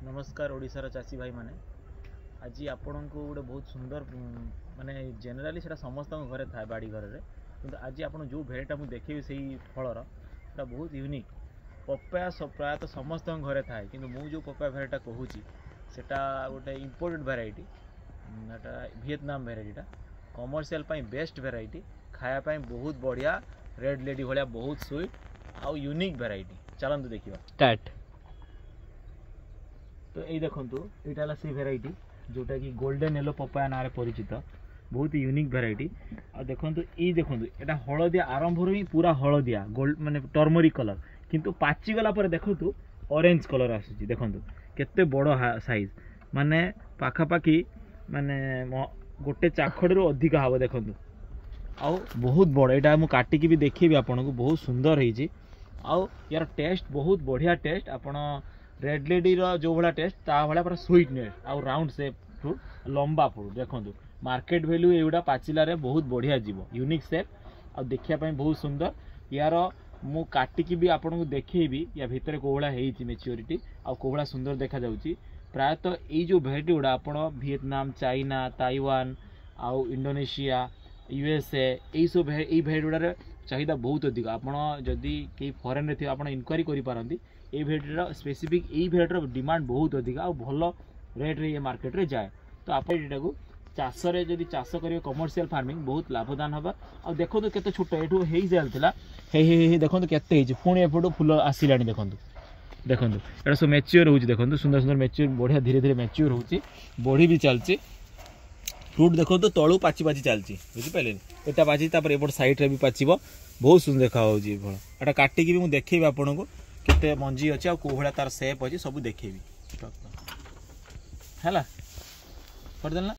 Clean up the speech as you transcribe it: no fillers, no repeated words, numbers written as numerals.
नमस्कार ओडिशार चाषी भाई माने आज आपण को गोटे बहुत सुंदर माने जेनेराली से समस्त घरे थाए बाड़ी घर में कि आज आप जो भेराइटा मुझे देखी से फलर बहुत यूनिक पपाया प्रायतः समस्त घरे थाए कि मुझे जो पपाया भेराइटा कहूँ सेटा गोटे इम्पोर्टेड भेराइटी वियतनाम भेराइटा कमर्शियल बेस्ट भेराइटी खायापाई बहुत बढ़िया रेड लेडी भाया बहुत स्वीट आउ यूनिक भेराइटी चलतु देखा स्टार्ट। तो ये देखु यहाँ से भेराइटी जोटा कि गोल्डन येलो पपाया ना परिचित बहुत यूनिक भेराइटी आ देखु ये देखु यहाँ हलदिया आरंभ ही पूरा हलदिया गोल्ड माने टर्मरिक कलर किंतु पाचिगला पर देखु ऑरेंज कलर आसूँ देखु केते बड़ साइज माने पाखापाखि माने गोटे चाखड़ अधिक हम देखु आउ बहुत बड़ यहाँ मुझे काटिकी भी देखी आपन को बहुत सुंदर होती आउ यार टेस्ट बहुत बढ़िया टेस्ट आपण रेड लेडी जो भाया टेस्ट ता भाया पूरा स्वीटनेस आउ राउंड सेप फ्रूट लंबा फ्रूट देखो मार्केट वैल्यू एगुड़ा पाचिलारे बहुत बढ़िया जीव यूनिक सेप आ देखापी बहुत सुंदर यार मु काटिकी भी आपन को देखी या भितर कोहड़ा होती मेच्योरिटी आउ कोहड़ा सुंदर देखा जाउची प्रायतः ये जो भेराइटी गुड़ा आपण वियतनाम चाइना ताइवान आउ इंडोनेशिया यूएसए यही सब यही भेराइटी गुड़ार चाहिदा बहुत अधिक आपड़ जदि कई फरेन रे आप इनक्वारी करें ये भेराइटर स्पेसिफिक यही भेराइटर डिमांड बहुत अधिक आ भल रेट रे ये मार्केट रे जाए तो आप को चाष जदि चाष करेंगे कमर्शियल फार्मिंग बहुत लाभदान होगा आ देखो तो केते छोट एठू हे जालथिला हे देखो केते हे पुणी एपटू फुल आसिलानी देखो देखो एटा सब मैच्योर होची देखो सुंदर सुंदर मैच्योर बढ़िया धीरे धीरे मैच्योर होची बढ़ी भी चलची फ्रूट देखो तो तलू पाची पाची चलची बुझिपारे एटा पाची तापर एपट साइड रे भी पाचिबो बहुत सुंदर देखा होची फल एटा काटिकी भी मु देखेबी आपन को केते मंजी अछि आ कोहड़ा तार शेप अछि सब देखेबी हैला कर देला।